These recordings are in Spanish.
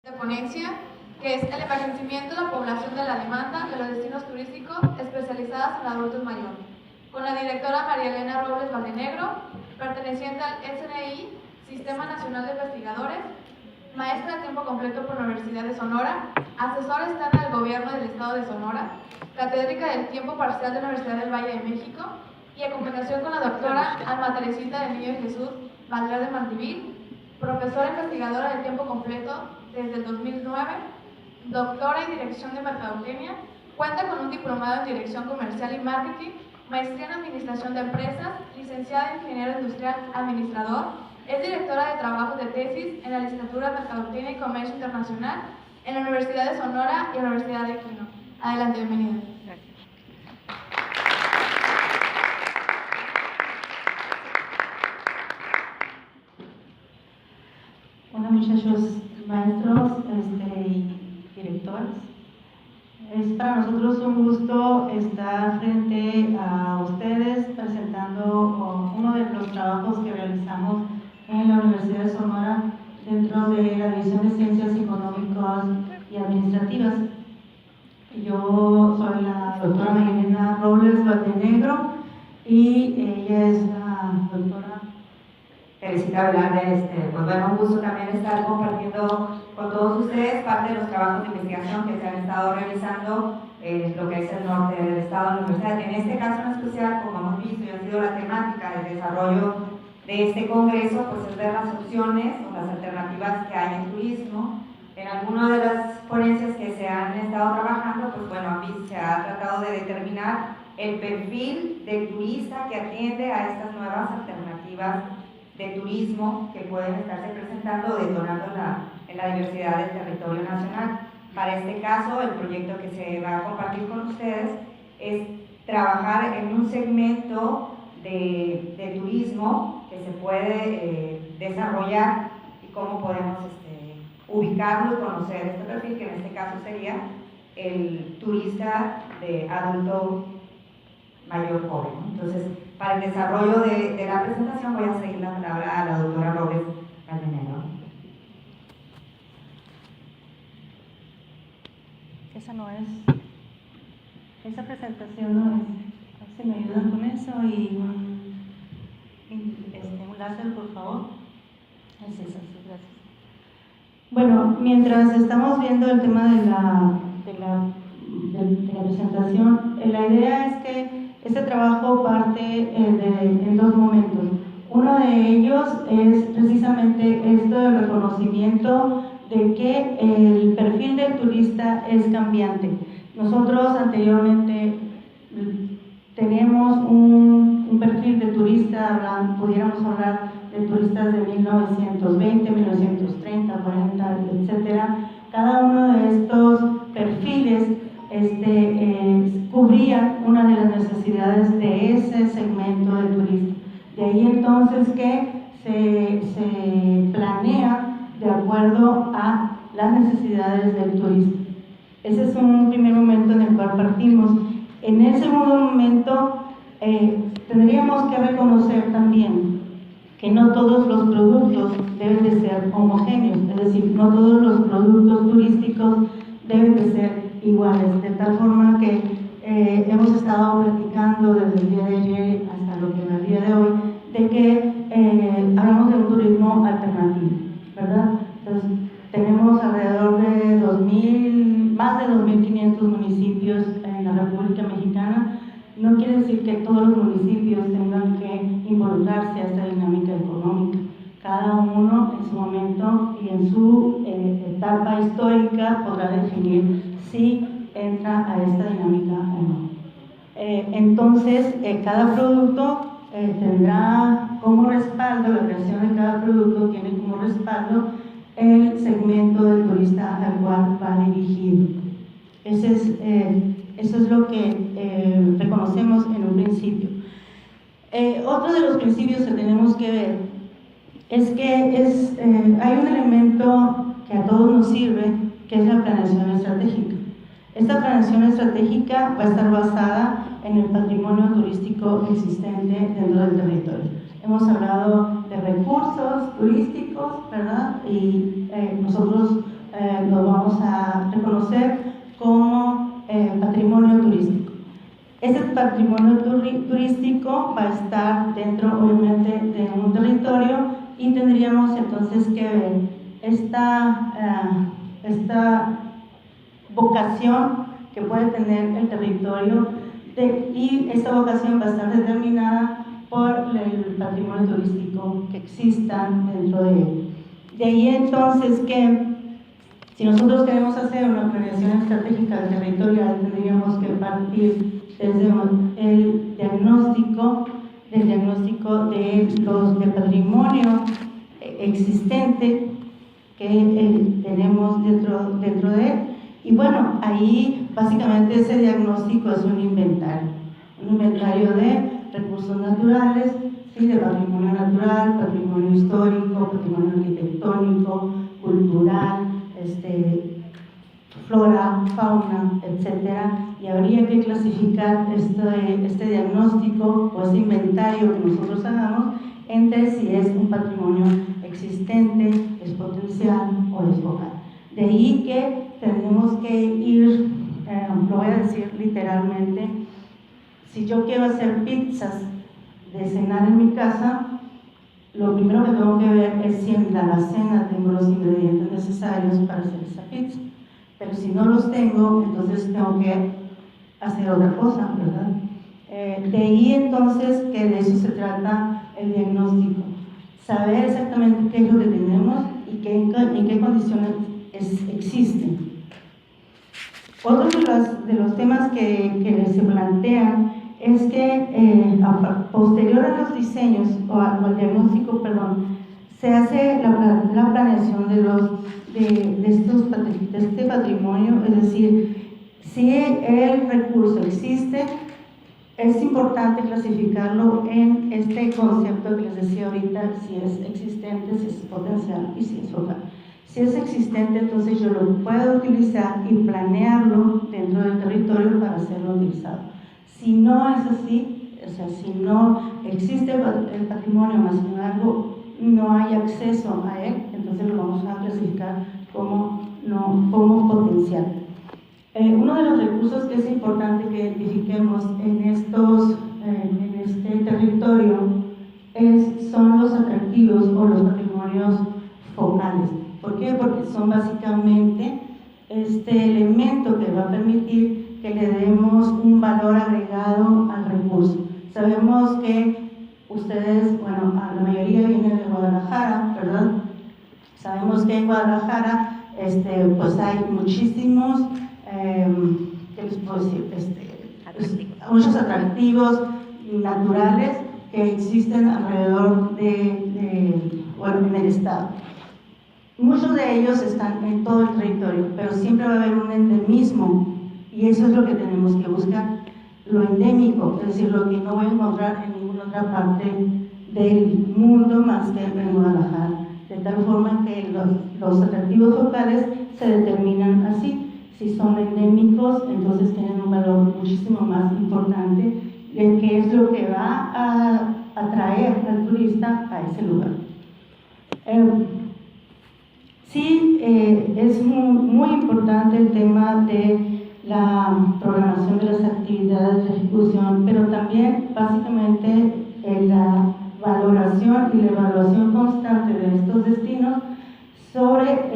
de ponencia, que es el envejecimiento de la población de la demanda de los destinos turísticos especializados en adultos mayores, con la directora María Elena Robles Valdenegro, perteneciente al SNI, Sistema Nacional de Investigadores, maestra de tiempo completo por la Universidad de Sonora, asesora externa del Gobierno del Estado de Sonora, catedrática del tiempo parcial de la Universidad del Valle de México, y en combinación con la doctora Alma Teresita del Niño Jesús Valverde Mantivil, profesora investigadora de tiempo completo desde el 2009, doctora en Dirección de Mercadotecnia, cuenta con un diplomado en Dirección Comercial y Marketing, maestría en Administración de Empresas, licenciada en Ingeniero Industrial Administrador, es directora de trabajos de tesis en la licenciatura de Mercadotecnia y Comercio Internacional en la Universidad de Sonora y la Universidad de Quino. Adelante, bienvenida. Hola muchachos, maestros y directores. Es para nosotros un gusto estar frente a ustedes presentando uno de los trabajos que realizamos en la Universidad de Sonora dentro de la División de Ciencias Económicas y Administrativas. Yo soy la doctora María Elena Robles Valdenegro y ella es la doctora Teresita Velarde. Pues bueno, un gusto también estar compartiendo con todos ustedes parte de los trabajos de investigación que se han estado realizando en lo que es el norte del estado de la universidad. En este caso en especial, como hemos visto y ha sido la temática del desarrollo de este congreso, pues es ver las opciones o las alternativas que hay en turismo. En algunas de las ponencias que se han estado trabajando, pues bueno, se ha tratado de determinar el perfil del turista que atiende a estas nuevas alternativas de turismo que pueden estarse presentando o detonando en la diversidad del territorio nacional. Para este caso, el proyecto que se va a compartir con ustedes es trabajar en un segmento de turismo que se puede desarrollar y cómo podemos ubicarlo y conocer este perfil, que en este caso sería el turista de adulto mayor joven, ¿no? Entonces, para el desarrollo de la presentación voy a seguir la palabra a la doctora Robles Valdenegro. Esa no es, esa presentación no es, si me ayudan con eso y un láser, por favor. Es esa, sí, gracias. Bueno, mientras estamos viendo el tema de la presentación, la idea es que este trabajo parte en dos momentos. Uno de ellos es precisamente esto del reconocimiento de que el perfil del turista es cambiante. Nosotros anteriormente tenemos un perfil de turista, pudiéramos hablar de turistas de 1920, 1930, 40, etcétera. Cada uno de estos perfiles cubría una de las necesidades de ese segmento de turista. De ahí entonces que se planea de acuerdo a las necesidades del turista. Ese es un primer momento en el cual partimos. En el segundo momento tendríamos que reconocer también que no todos los productos deben de ser homogéneos, es decir, no todos los productos turísticos deben de ser iguales, de tal forma que hemos estado platicando desde el día de ayer hasta lo que es el día de hoy, de que hablamos de un turismo alternativo, ¿verdad? Entonces, tenemos alrededor de más de 2.500 municipios en la República Mexicana. No quiere decir que todos los municipios tengan que involucrarse a esta dinámica económica. Cada uno en su momento y en su etapa histórica podrá definir si entra a esta dinámica o no. Entonces, cada producto tendrá como respaldo, la creación de cada producto tiene como respaldo el segmento del turista al cual va dirigido. Eso es lo que reconocemos en un principio. Otro de los principios que tenemos que ver es que hay un elemento que a todos nos sirve, que es la planeación estratégica. Esta planeación estratégica va a estar basada en el patrimonio turístico existente dentro del territorio. Hemos hablado de recursos turísticos, ¿verdad? Y nosotros lo vamos a reconocer como patrimonio turístico. Ese patrimonio turístico va a estar dentro, obviamente, de un territorio y tendríamos entonces que ver esta vocación que puede tener el territorio y esta vocación va a estar determinada por el patrimonio turístico que exista dentro de él. De ahí entonces que si nosotros queremos hacer una planeación estratégica territorial, tendríamos que partir desde el diagnóstico del patrimonio existente que tenemos dentro de él. Y bueno, ahí básicamente ese diagnóstico es un inventario de recursos naturales, ¿sí? De patrimonio natural, patrimonio histórico, patrimonio arquitectónico, cultural, flora, fauna, etcétera, y habría que clasificar este diagnóstico o este inventario que nosotros hagamos entre si es un patrimonio existente, es potencial o es focal. De ahí que tenemos que ir, lo voy a decir literalmente, si yo quiero hacer pizzas de cenar en mi casa, lo primero que tengo que ver es si en la alacena tengo los ingredientes necesarios para hacer esa pizza. Pero si no los tengo, entonces tengo que hacer otra cosa, ¿verdad? De ahí entonces que de eso se trata el diagnóstico. Saber exactamente qué es lo que tenemos y en qué condiciones existen. Otro de los temas que se plantean es que posterior a los diseños o al diagnóstico, se hace la planeación de este patrimonio, es decir, si el recurso existe, es importante clasificarlo en este concepto que les decía ahorita, si es existente, si es potencial y si es focal. Si es existente, entonces yo lo puedo utilizar y planearlo dentro del territorio para hacerlo utilizado. Si no es así, o sea, si no existe el patrimonio, más sin embargo no hay acceso a él, entonces lo vamos a clasificar como potencial. Uno de los recursos que es importante que identifiquemos en este territorio son los atractivos o los patrimonios focales. ¿Por qué? Porque son básicamente este elemento que va a permitir que le demos un valor agregado al recurso. Sabemos que ustedes, bueno, la mayoría vienen de Guadalajara, ¿verdad? Sabemos que en Guadalajara pues hay muchísimos, ¿qué les puedo decir? Muchos atractivos naturales que existen alrededor bueno, en el estado. Muchos de ellos están en todo el territorio, pero siempre va a haber un endemismo y eso es lo que tenemos que buscar, lo endémico, es decir, lo que no voy a encontrar en ninguna otra parte del mundo más que en Guadalajara, de tal forma que los atractivos focales se determinan así. Si son endémicos, entonces tienen un valor muchísimo más importante, que es lo que va a atraer al turista a ese lugar. Sí, es muy importante el tema de la programación de las actividades de ejecución, pero también básicamente la valoración y la evaluación constante de estos destinos sobre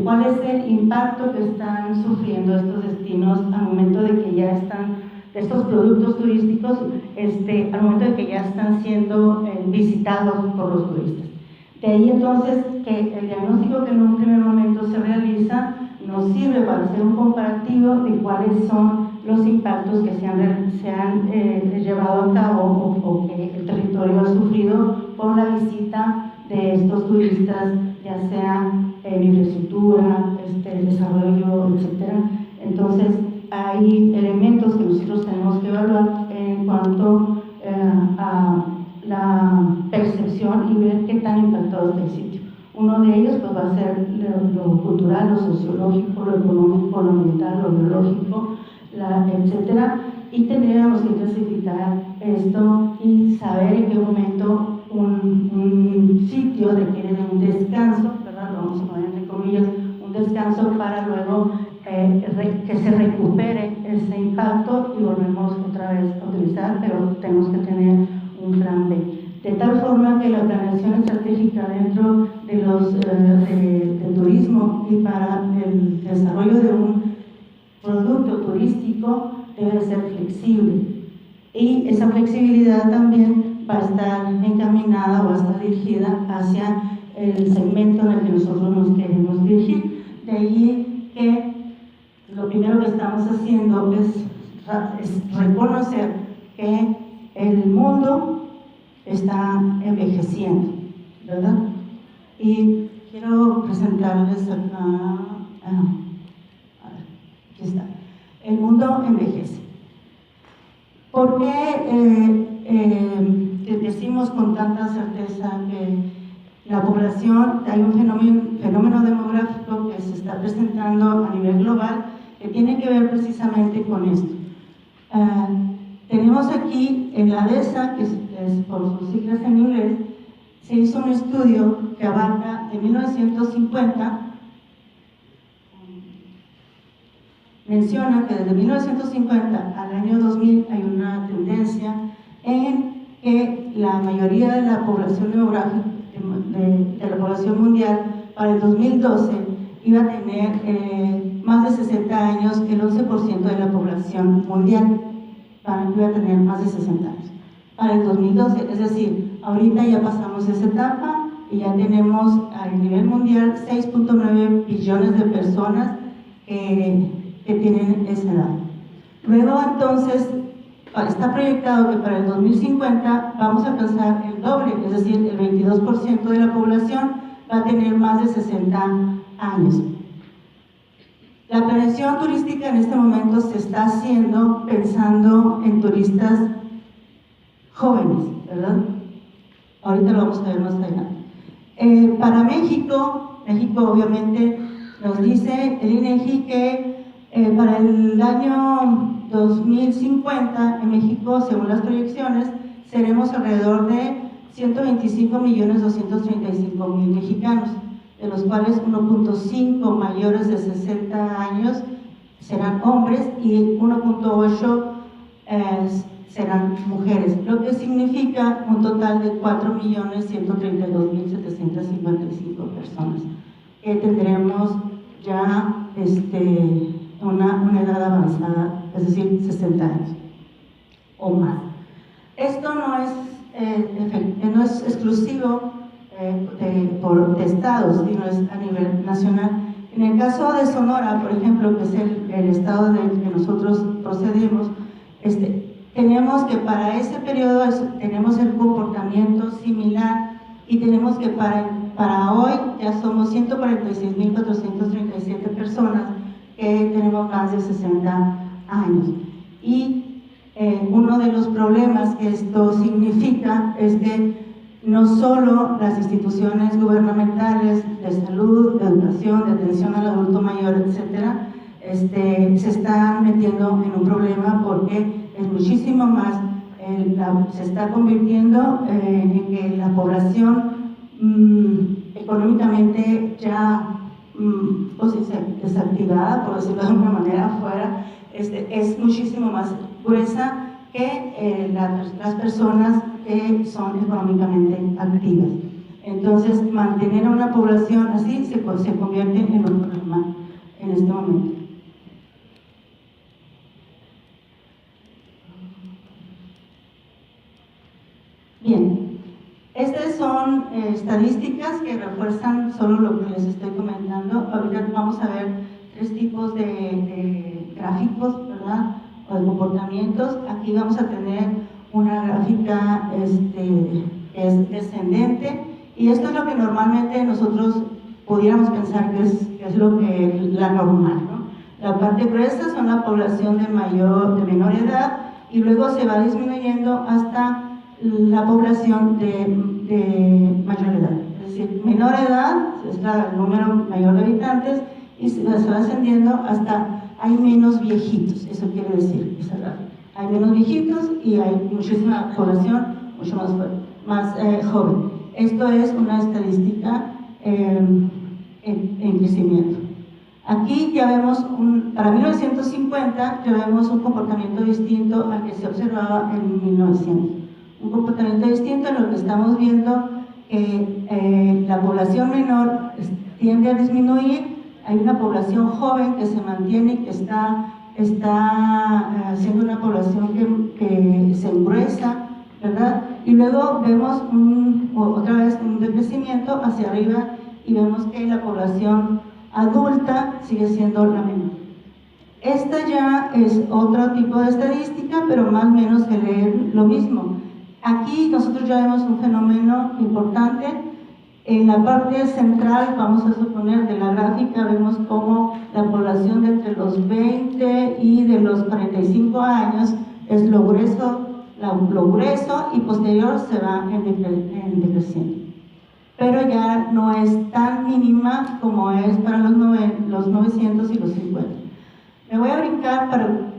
cuál es el impacto que están sufriendo estos destinos al momento de que ya están, estos productos turísticos, al momento de que ya están siendo visitados por los turistas. De ahí entonces que el diagnóstico que en un primer momento se realiza nos sirve para hacer un comparativo de cuáles son los impactos que se han llevado a cabo o que el territorio ha sufrido por la visita de estos turistas, ya sea infraestructura, desarrollo, etc. Entonces hay elementos que nosotros tenemos que evaluar en cuanto a la percepción y ver qué tan impactado está el sitio. Uno de ellos pues, va a ser lo cultural, lo sociológico, lo económico, lo ambiental, lo biológico, etcétera, y tendríamos que clasificar esto y saber en qué momento un sitio requiere de un descanso, ¿verdad? Lo vamos a poner entre comillas, un descanso descanso para luego que se recupere ese impacto y volvemos otra vez a utilizar, pero tenemos que tener un plan B. De tal forma que la planeación estratégica dentro de del turismo y para el desarrollo de un producto turístico debe ser flexible. Y esa flexibilidad también va a estar encaminada o va a estar dirigida hacia el segmento en el que nosotros nos queremos dirigir. De ahí que lo primero que estamos haciendo es reconocer que el mundo está envejeciendo, ¿verdad? Y quiero presentarles acá, aquí está. El mundo envejece. ¿Por qué decimos con tanta certeza que la población, hay un fenómeno demográfico que se está presentando a nivel global que tiene que ver precisamente con esto? Tenemos aquí en la DESA, que es por sus siglas en inglés, se hizo un estudio que abarca de 1950, menciona que desde 1950 al año 2000 hay una tendencia en que la mayoría de la población demográfica, de la población mundial, para el 2012 iba a tener más de 60 años, el 11% de la población mundial iba a tener más de 60 años. Para el 2012, es decir, ahorita ya pasamos esa etapa y ya tenemos a nivel mundial 6.9 billones de personas que tienen esa edad. Luego entonces está proyectado que para el 2050 vamos a alcanzar el doble, es decir, el 22% de la población va a tener más de 60 años. La planeación turística en este momento se está haciendo pensando en turistas jóvenes, ¿verdad? Ahorita lo vamos a ver más adelante. Para México obviamente nos dice el INEGI que para el año 2050 en México, según las proyecciones, seremos alrededor de 125.235.000 mexicanos, de los cuales 1.5 mayores de 60 años serán hombres y 1.8 serán mujeres, lo que significa un total de 4.132.755 personas que tendremos ya una edad avanzada, es decir, 60 años o más. Esto no es exclusivo de estados, sino es a nivel nacional. En el caso de Sonora, por ejemplo, que es el estado del que nosotros procedemos, tenemos que para ese periodo tenemos el comportamiento similar y tenemos que para hoy ya somos 146.437 personas que tenemos más de 60 años. Y uno de los problemas que esto significa es que no solo las instituciones gubernamentales de salud, de educación, de atención al adulto mayor, etcétera, se están metiendo en un problema porque es muchísimo más, se está convirtiendo en que la población económicamente ya desactivada, por decirlo de alguna manera, afuera, es muchísimo más gruesa que las personas que son económicamente activas. Entonces, mantener a una población así se convierte en un problema en este momento. Bien, estas son estadísticas que refuerzan solo lo que les estoy comentando. Ahorita vamos a ver tres tipos de gráficos, ¿verdad? O de comportamientos. Aquí vamos a tener una gráfica que es descendente, y esto es lo que normalmente nosotros pudiéramos pensar que es lo que la normal, ¿no? La parte gruesa son la población de menor edad, y luego se va disminuyendo hasta la población de mayor edad. Es decir, menor edad es el número mayor de habitantes, y se va ascendiendo hasta hay menos viejitos. Eso quiere decir, hay menos viejitos y hay muchísima población mucho más joven. Esto es una estadística en crecimiento. Aquí ya vemos, para 1950, ya vemos un comportamiento distinto al que se observaba en 1900. Un comportamiento distinto en lo que estamos viendo que la población menor tiende a disminuir, hay una población joven que se mantiene y que está siendo una población que se engruesa, ¿verdad? Y luego vemos otra vez un decrecimiento hacia arriba y vemos que la población adulta sigue siendo la menor. Esta ya es otro tipo de estadística, pero más o menos se lee lo mismo. Aquí nosotros ya vemos un fenómeno importante. En la parte central, vamos a suponer, de la gráfica, vemos cómo la población de entre los 20 y de los 45 años es lo grueso y posterior se va en decreciendo. Pero ya no es tan mínima como es para los 900 y los 50. Me voy a brincar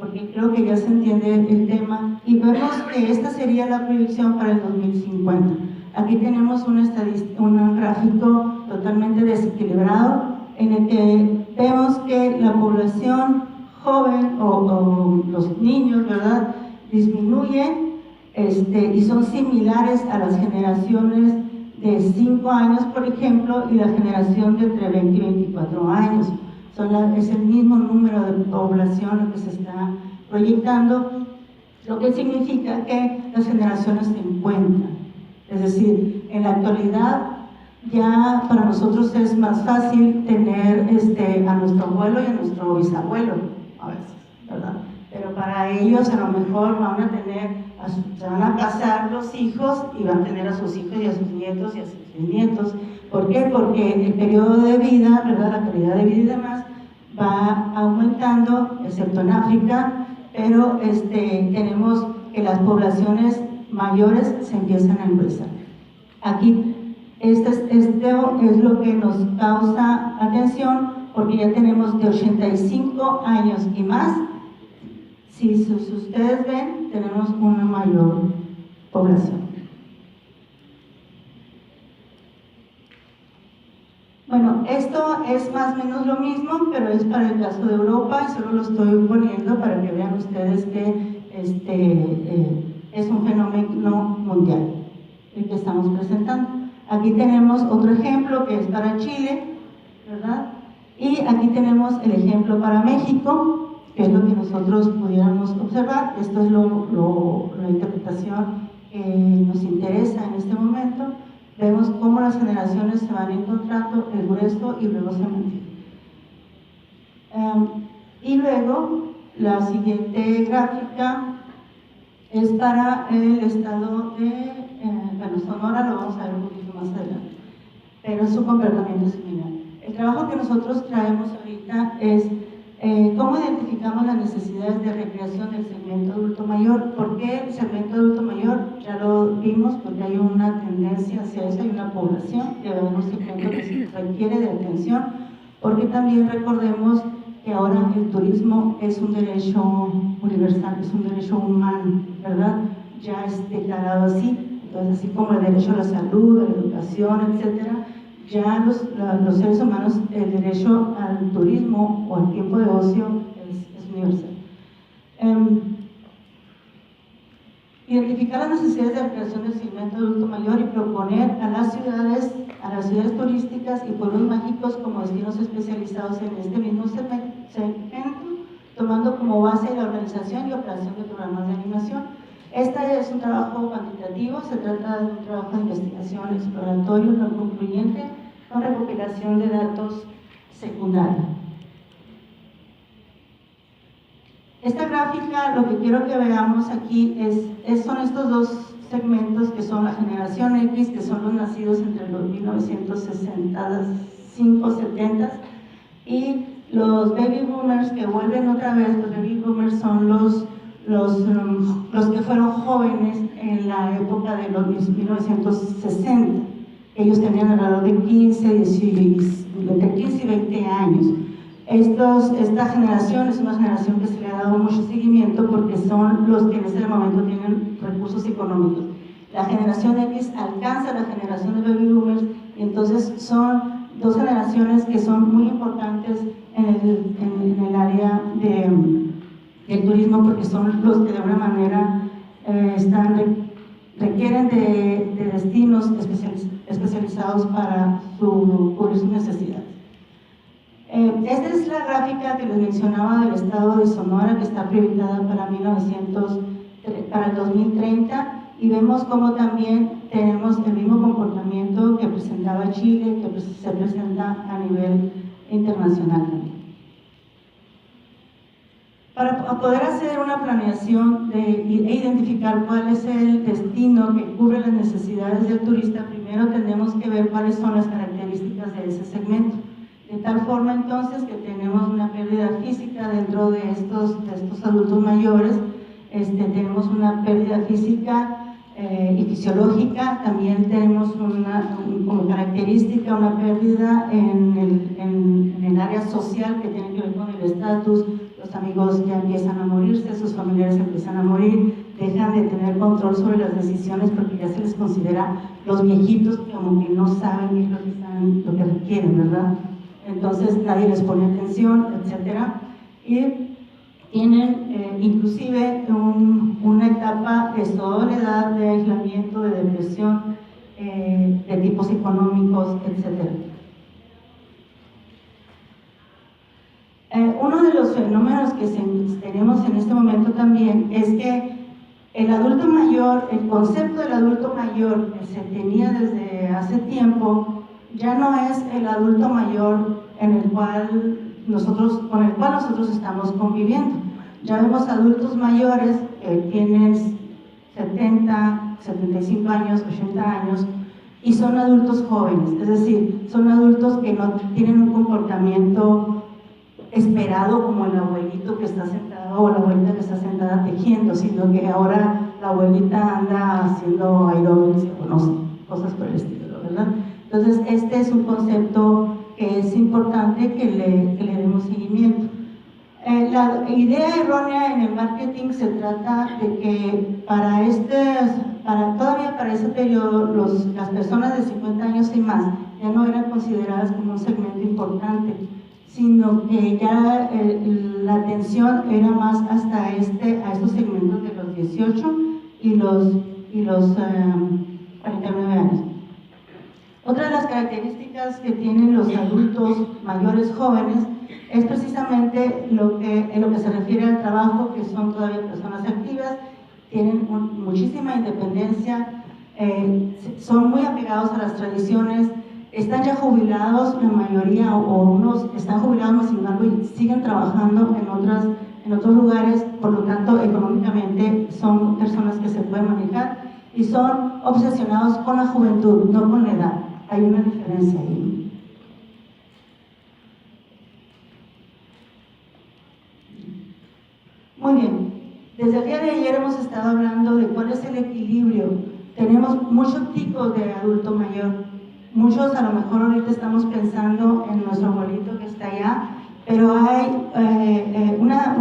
porque creo que ya se entiende el tema y vemos que esta sería la proyección para el 2050. Aquí tenemos un gráfico totalmente desequilibrado en el que vemos que la población joven o los niños, ¿verdad?, disminuyen y son similares a las generaciones de 5 años, por ejemplo, y la generación de entre 20 y 24 años. Es el mismo número de población que se está proyectando, lo que significa que las generaciones se encuentran. Es decir, en la actualidad ya para nosotros es más fácil tener a nuestro abuelo y a nuestro bisabuelo, a veces, ¿verdad? Pero para ellos a lo mejor se van a casar los hijos y van a tener a sus hijos y a sus nietos y a sus bisnietos. ¿Por qué? Porque el periodo de vida, ¿verdad?, la calidad de vida y demás va aumentando, excepto en África, pero tenemos que las poblaciones mayores se empiezan a engruesar. Aquí, esto es lo que nos causa atención, porque ya tenemos de 85 años y más. Si ustedes ven, tenemos una mayor población. Bueno, esto es más o menos lo mismo, pero es para el caso de Europa y solo lo estoy poniendo para que vean ustedes que es un fenómeno mundial el que estamos presentando. Aquí tenemos otro ejemplo que es para Chile, ¿verdad? Y aquí tenemos el ejemplo para México, que es lo que nosotros pudiéramos observar. Esto es la interpretación que nos interesa en este momento. Vemos cómo las generaciones se van encontrando el grueso y luego se mantienen. Y luego, la siguiente gráfica es para el estado de Sonora, lo vamos a ver un poquito más adelante, pero su comportamiento es similar. El trabajo que nosotros traemos ahorita es cómo identificamos las necesidades de recreación del segmento adulto mayor. ¿Por qué el segmento adulto mayor? Ya lo vimos, porque hay una tendencia hacia eso, hay una población que hay un segmento que se requiere de atención, porque también recordemos que ahora el turismo es un derecho universal, es un derecho humano, ¿verdad? Ya es declarado así. Entonces, así como el derecho a la salud, a la educación, etcétera, ya los seres humanos, el derecho al turismo o al tiempo de ocio es universal. Identificar las necesidades de creación del segmento adulto mayor y proponer a las ciudades turísticas y pueblos mágicos como destinos especializados en este mismo segmento, tomando como base la organización y operación de programas de animación. Este es un trabajo cuantitativo, se trata de un trabajo de investigación exploratorio no concluyente con recopilación de datos secundarios. Esta gráfica, lo que quiero que veamos aquí son estos dos segmentos que son la generación X, que son los nacidos entre los 1965, 70 y los baby boomers que vuelven otra vez. Los baby boomers son los que fueron jóvenes en la época de los 1960. Ellos tenían alrededor de entre 15 y 20 años. Esta generación es una generación que se le ha dado mucho seguimiento porque son los que en este momento tienen recursos económicos. La generación X alcanza a la generación de baby boomers y entonces son dos generaciones que son muy importantes en el área del turismo, porque son los que de alguna manera requieren de destinos especializados para cubrir sus necesidades. Esta es la gráfica que les mencionaba del estado de Sonora, que está proyectada para el 2030, y vemos cómo también tenemos el mismo comportamiento que presentaba Chile, que se presenta a nivel internacional también. Para poder hacer una planeación e identificar cuál es el destino que cubre las necesidades del turista, primero tenemos que ver cuáles son las características de ese segmento. De tal forma entonces que tenemos una pérdida física dentro de estos adultos mayores, tenemos una pérdida física y fisiológica, también tenemos como característica una pérdida en el área social que tiene que ver con el estatus. Los amigos ya empiezan a morirse, sus familiares empiezan a morir, dejan de tener control sobre las decisiones porque ya se les considera los viejitos como que no saben qué es lo que requieren, ¿verdad? Entonces nadie les pone atención, etcétera, y tienen inclusive una etapa de soledad, de aislamiento, de depresión, de tipos económicos, etcétera. Uno de los fenómenos que tenemos en este momento también es que el adulto mayor, el concepto del adulto mayor que se tenía desde hace tiempo, ya no es el adulto mayor con el cual nosotros estamos conviviendo. Ya vemos adultos mayores que tienen 70, 75 años, 80 años y son adultos jóvenes, es decir, son adultos que no tienen un comportamiento esperado como el abuelito que está sentado o la abuelita que está sentada tejiendo, sino que ahora la abuelita anda haciendo aeróbics o no sé, cosas por el estilo, ¿verdad? Entonces, este es un concepto que es importante que le demos seguimiento. La idea errónea en el marketing se trata de que todavía para ese periodo las personas de 50 años y más ya no eran consideradas como un segmento importante, sino que ya la atención era más hasta a estos segmentos de los 18 y los 49 años. Otra de las características que tienen los adultos mayores jóvenes es precisamente lo que se refiere al trabajo, que son todavía personas activas, tienen muchísima independencia, son muy apegados a las tradiciones, están ya jubilados, la mayoría, o unos están jubilados, sin embargo, y siguen trabajando en otros lugares, por lo tanto, económicamente son personas que se pueden manejar y son obsesionados con la juventud, no con la edad. Hay una diferencia ahí. Muy bien, desde el día de ayer hemos estado hablando de cuál es el equilibrio. Tenemos muchos tipos de adulto mayor. Muchos a lo mejor ahorita estamos pensando en nuestro abuelito que está allá, pero hay una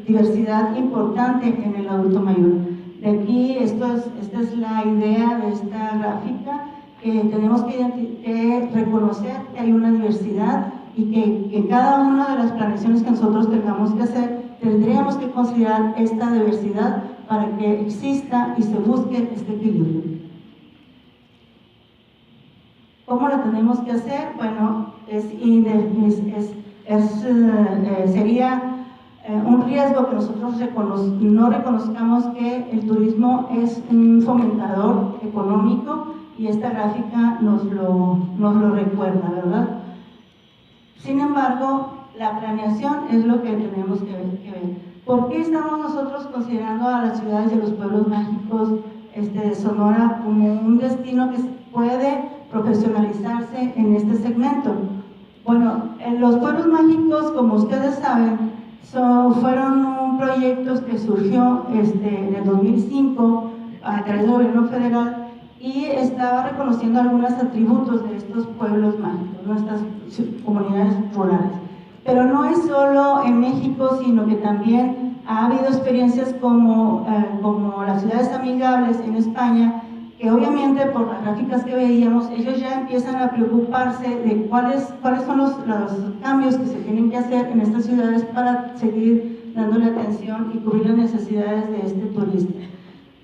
diversidad importante en el adulto mayor. De aquí, esta es la idea de esta gráfica, que tenemos que reconocer que hay una diversidad y que en cada una de las planeaciones que nosotros tengamos que hacer, tendríamos que considerar esta diversidad para que exista y se busque este equilibrio. ¿Cómo lo tenemos que hacer? Bueno, sería un riesgo que nosotros no reconozcamos que el turismo es un fomentador económico, y esta gráfica nos lo recuerda, ¿verdad? Sin embargo, la planeación es lo que tenemos que ver. ¿Por qué estamos nosotros considerando a las ciudades y los pueblos mágicos de Sonora como un destino que puede profesionalizarse en este segmento? Bueno, los pueblos mágicos, como ustedes saben, fueron proyectos que surgió en el 2005 a través del gobierno federal, y estaba reconociendo algunos atributos de estos pueblos mágicos, nuestras comunidades rurales. Pero no es solo en México, sino que también ha habido experiencias como las ciudades amigables en España, que obviamente por las gráficas que veíamos, ellos ya empiezan a preocuparse de cuáles son los cambios que se tienen que hacer en estas ciudades para seguir dándole atención y cubrir las necesidades de este turista.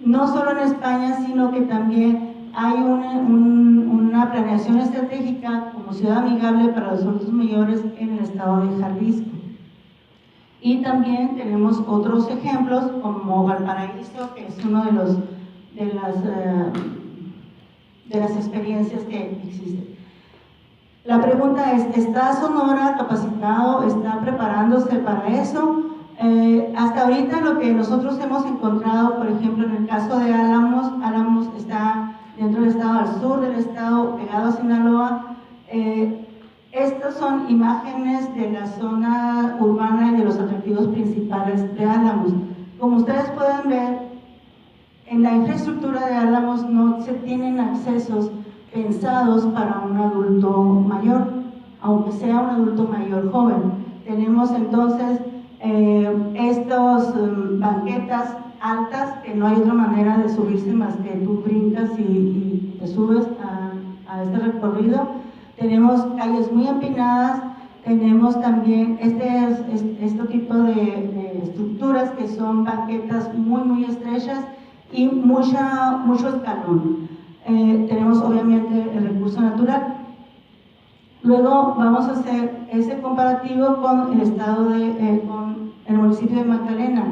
No solo en España, sino que también hay una planeación estratégica como ciudad amigable para los adultos mayores en el estado de Jalisco. Y también tenemos otros ejemplos como Valparaíso, que es uno de las experiencias que existen. La pregunta es, ¿está Sonora capacitado? ¿Está preparándose para eso? Hasta ahorita lo que nosotros hemos encontrado, por ejemplo, en el caso de Álamos está dentro del estado, al sur del estado, pegado a Sinaloa. Estas son imágenes de la zona urbana y de los atractivos principales de Álamos. Como ustedes pueden ver, en la infraestructura de Álamos no se tienen accesos pensados para un adulto mayor, aunque sea un adulto mayor joven. Tenemos entonces estas banquetas altas, que no hay otra manera de subirse más que tú brincas y te subes a este recorrido. Tenemos calles muy empinadas, tenemos también este tipo de estructuras que son banquetas muy estrechas y mucho escalón. Tenemos obviamente el recurso natural. Luego vamos a hacer ese comparativo con el estado con el municipio de Magdalena.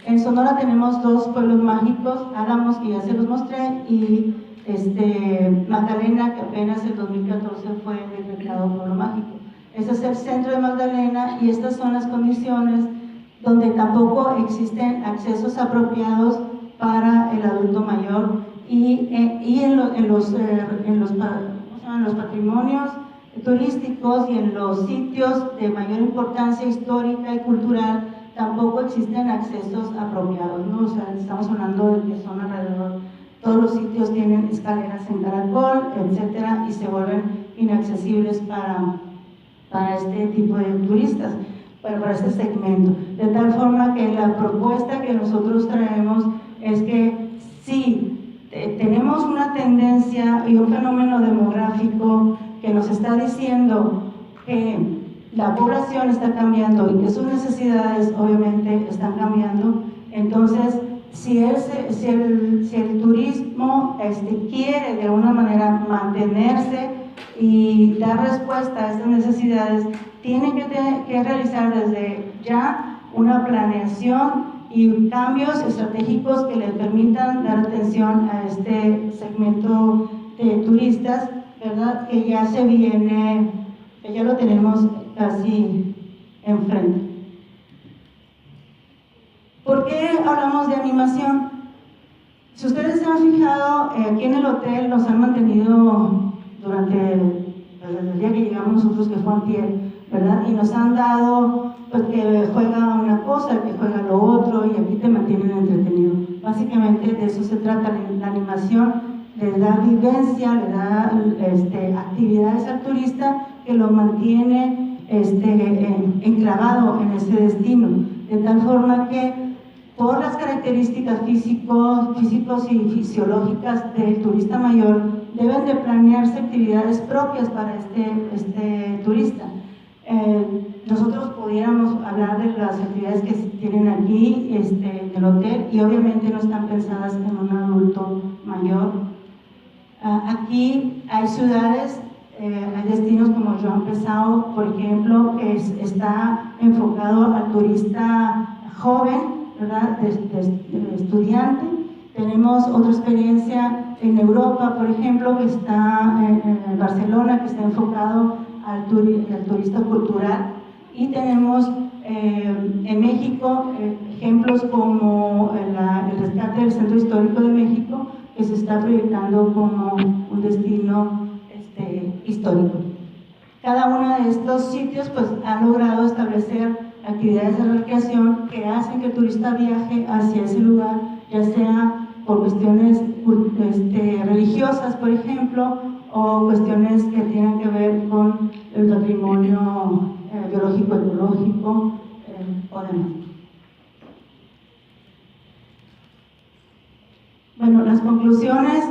En Sonora tenemos dos pueblos mágicos, Álamos, que ya se los mostré, y Magdalena, que apenas en 2014 fue decretado pueblo mágico. Ese es el centro de Magdalena y estas son las condiciones donde tampoco existen accesos apropiados para el adulto mayor y en los patrimonios turísticos y en los sitios de mayor importancia histórica y cultural tampoco existen accesos apropiados, ¿no? O sea, estamos hablando de que son alrededor, todos los sitios tienen escaleras en caracol, etcétera, y se vuelven inaccesibles para este tipo de turistas, para este segmento. De tal forma que la propuesta que nosotros traemos es que si tenemos una tendencia y un fenómeno demográfico que nos está diciendo que la población está cambiando y que sus necesidades obviamente están cambiando, entonces si el turismo quiere de alguna manera mantenerse y dar respuesta a estas necesidades, tiene que realizar desde ya una planeación y cambios estratégicos que le permitan dar atención a este segmento de turistas, ¿verdad? Que ya se viene, que ya lo tenemos casi enfrente. ¿Por qué hablamos de animación? Si ustedes se han fijado, aquí en el hotel nos han mantenido desde el día que llegamos nosotros, que fue antier, ¿verdad? Y nos han dado, pues, que juega una cosa, que juega lo otro, y aquí te mantienen entretenido. Básicamente de eso se trata la animación, le da vivencia, le da actividades al turista que lo mantiene enclavado en ese destino, de tal forma que por las características físicos y fisiológicas del turista mayor deben de planearse actividades propias para este turista. Nosotros pudiéramos hablar de las actividades que se tienen aquí en el hotel y obviamente no están pensadas en un adulto mayor. Aquí hay ciudades, hay destinos como Joan Pesao, por ejemplo, que está enfocado al turista joven, ¿verdad? De estudiante. Tenemos otra experiencia en Europa, por ejemplo, que está en Barcelona, que está enfocado al turista cultural. Y tenemos en México ejemplos como el rescate del Centro Histórico de México, que se está proyectando como un destino histórico. Cada uno de estos sitios pues, ha logrado establecer actividades de recreación que hacen que el turista viaje hacia ese lugar, ya sea por cuestiones religiosas, por ejemplo, o cuestiones que tienen que ver con el patrimonio biológico, ecológico o demás. Bueno, las conclusiones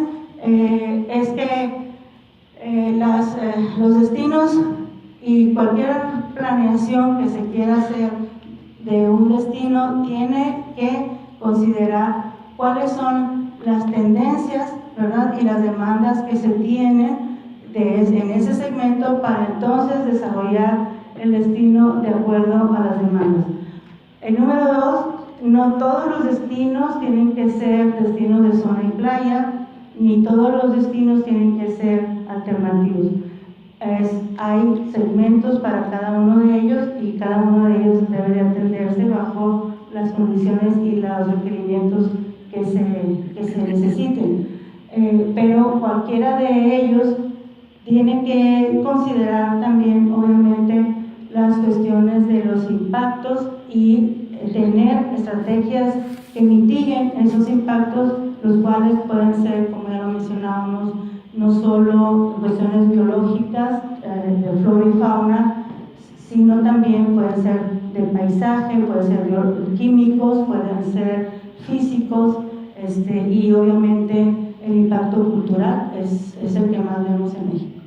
es que los destinos y cualquier planeación que se quiera hacer de un destino tiene que considerar cuáles son las tendencias, ¿verdad?, y las demandas que se tienen en ese segmento para entonces desarrollar el destino de acuerdo a las demandas. El número 2, no todos los destinos tienen que ser destinos de zona y playa, ni todos los destinos tienen que ser alternativos. Hay segmentos para cada uno de ellos y cada uno de ellos debe de atenderse bajo las condiciones y los requerimientos que se necesiten. Pero cualquiera de ellos tiene que considerar también, obviamente, las cuestiones de los impactos y tener estrategias que mitiguen esos impactos, los cuales pueden ser, como ya lo mencionábamos, no solo cuestiones biológicas, de flora y fauna, sino también pueden ser de paisaje, pueden ser químicos, pueden ser físicos, y obviamente el impacto cultural es el que más vemos en México.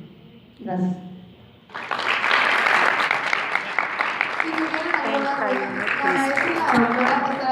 Gracias. Si tuvieran alguna duda, la maestra y la doctora estarán